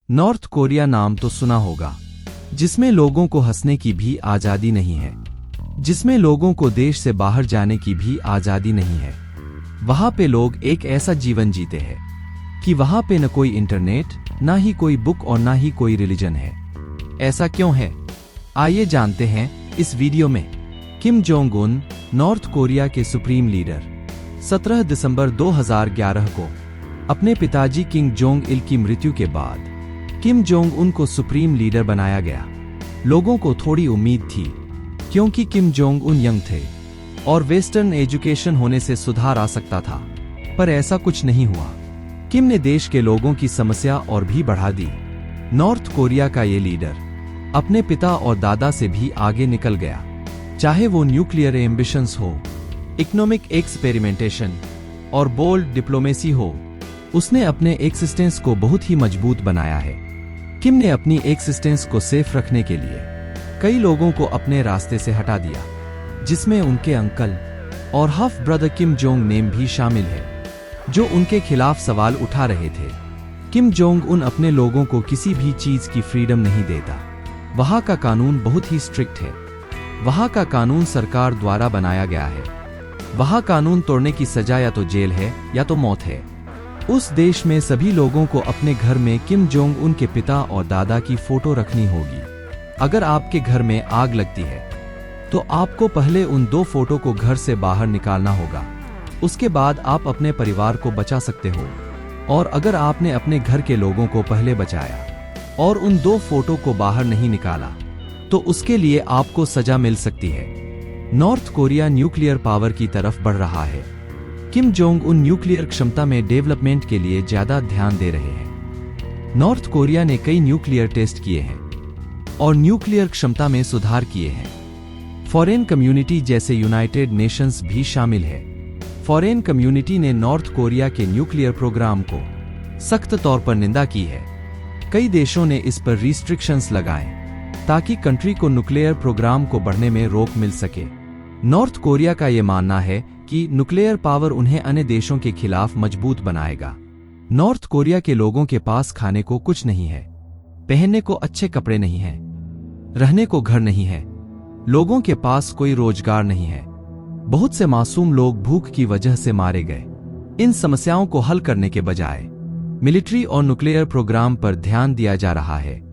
North Korea नाम तो सुना होगा, जिसमें लोगों को हंसने की भी आजादी नहीं है, जिसमें लोगों को देश से बाहर जाने की भी आजादी नहीं है। वहां पे लोग एक ऐसा जीवन जीते हैं कि वहां पे न कोई इंटरनेट, ना ही कोई बुक और ना ही कोई रिलीजन है। ऐसा क्यों है, आइए जानते हैं इस वीडियो में। Kim Jong Un, north Korea के सुप्रीम लीडर। 17 दिसंबर 2011 को अपने पिताजी किम जोंग इल की मृत्यु के बाद किम जोंग उन को सुप्रीम लीडर बनाया गया। लोगों को थोड़ी उम्मीद थी, क्योंकि किम जोंग उन यंग थे और वेस्टर्न एजुकेशन होने से सुधार आ सकता था, पर ऐसा कुछ नहीं हुआ। किम ने देश के लोगों की समस्या और भी बढ़ा दी। नॉर्थ कोरिया का ये लीडर अपने पिता और दादा से भी आगे निकल गया, चाहे वो न्यूक्लियर एम्बिशंस हो, इकोनॉमिक एक्सपेरिमेंटेशन और बोल्ड डिप्लोमेसी हो। उसने अपने एक्सिस्टेंस को बहुत ही मजबूत बनाया है। किम ने अपनी एक्सिस्टेंस को सेफ रखने के लिए कई लोगों को अपने रास्ते से हटा दिया, जिसमें उनके अंकल और half brother Kim Jong name भी शामिल है, जो उनके खिलाफ सवाल उठा रहे थे। किम जोंग उन अपने लोगों को किसी भी चीज की फ्रीडम नहीं देता। वहां का कानून बहुत ही स्ट्रिक्ट है। वहां का कानून सरकार द्वारा बनाया गया है। वहां कानून तोड़ने की सजा या तो जेल है या तो मौत है। उस देश में सभी लोगों को अपने घर में किम जोंग उन के पिता और दादा की फोटो रखनी होगी। अगर आपके घर में आग लगती है तो आपको पहले उन 2 फोटो को घर से बाहर निकालना होगा। उसके बाद आप अपने परिवार को बचा सकते हो। और अगर आपने अपने घर के लोगों को पहले बचाया और उन 2 फोटो को बाहर नहीं निकाला, तो उसके लिए आपको सजा मिल सकती है। नॉर्थ कोरिया न्यूक्लियर पावर की तरफ बढ़ रहा है। किम जोंग उन न्यूक्लियर क्षमता में डेवलपमेंट के लिए ज्यादा ध्यान दे रहे हैं। नॉर्थ कोरिया ने कई न्यूक्लियर टेस्ट किए हैं और न्यूक्लियर क्षमता में सुधार किए हैं। फॉरेन कम्युनिटी जैसे यूनाइटेड नेशंस भी शामिल है। फॉरेन कम्युनिटी ने नॉर्थ कोरिया के न्यूक्लियर प्रोग्राम को सख्त तौर पर निंदा की है। कई देशों ने इस पर रिस्ट्रिक्शंस लगाए ताकि कंट्री को न्यूक्लियर प्रोग्राम को बढ़ने में रोक मिल सके। नॉर्थ कोरिया का यह मानना है कि न्यूक्लियर पावर उन्हें अन्य देशों के खिलाफ मजबूत बनाएगा। नॉर्थ कोरिया के लोगों के पास खाने को कुछ नहीं है, पहनने को अच्छे कपड़े नहीं हैं, रहने को घर नहीं है, लोगों के पास कोई रोजगार नहीं है। बहुत से मासूम लोग भूख की वजह से मारे गए। इन समस्याओं को हल करने के बजाय मिलिट्री और न्यूक्लियर प्रोग्राम पर ध्यान दिया जा रहा है।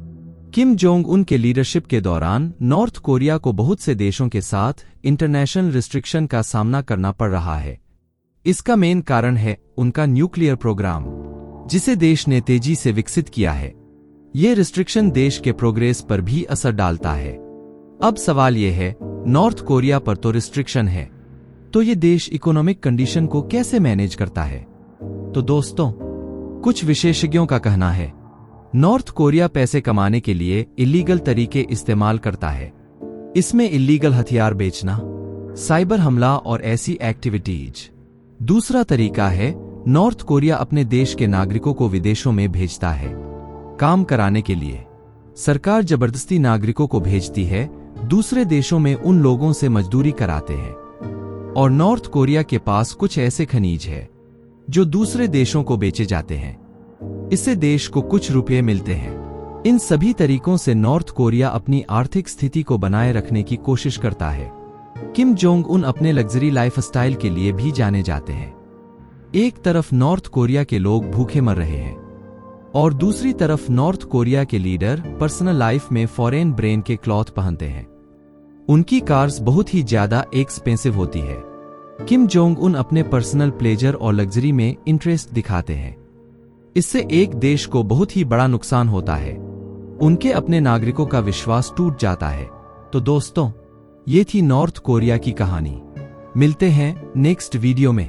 किम जोंग उन के लीडरशिप के दौरान नॉर्थ कोरिया को बहुत से देशों के साथ इंटरनेशनल रिस्ट्रिक्शन का सामना करना पड़ रहा है। इसका मेन कारण है उनका न्यूक्लियर प्रोग्राम, जिसे देश ने तेजी से विकसित किया है। ये रिस्ट्रिक्शन देश के प्रोग्रेस पर भी असर डालता है। अब सवाल यह है, नॉर्थ कोरिया पर तो रिस्ट्रिक्शन है, तो ये देश इकोनॉमिक कंडीशन को कैसे मैनेज करता है? तो दोस्तों, कुछ विशेषज्ञों का कहना है नॉर्थ कोरिया पैसे कमाने के लिए इलीगल तरीके इस्तेमाल करता है। इसमें इलीगल हथियार बेचना, साइबर हमला और ऐसी एक्टिविटीज। दूसरा तरीका है, नॉर्थ कोरिया अपने देश के नागरिकों को विदेशों में भेजता है काम कराने के लिए। सरकार जबरदस्ती नागरिकों को भेजती है, दूसरे देशों में उन लोगों से मजदूरी कराते हैं। और नॉर्थ कोरिया के पास कुछ ऐसे खनिज है जो दूसरे देशों को बेचे जाते हैं। इससे देश को कुछ रुपये मिलते हैं। इन सभी तरीकों से नॉर्थ कोरिया अपनी आर्थिक स्थिति को बनाए रखने की कोशिश करता है। किम जोंग उन अपने लग्जरी लाइफस्टाइल के लिए भी जाने जाते हैं। एक तरफ नॉर्थ कोरिया के लोग भूखे मर रहे हैं और दूसरी तरफ नॉर्थ कोरिया के लीडर पर्सनल लाइफ में फॉरेन ब्रांड के क्लॉथ पहनते हैं। उनकी कार्स बहुत ही ज्यादा एक्सपेंसिव होती है। किम जोंग उन अपने पर्सनल प्लेजर और लग्जरी में इंटरेस्ट दिखाते हैं। इससे एक देश को बहुत ही बड़ा नुकसान होता है। उनके अपने नागरिकों का विश्वास टूट जाता है। तो दोस्तों, ये थी नॉर्थ कोरिया की कहानी। मिलते हैं नेक्स्ट वीडियो में।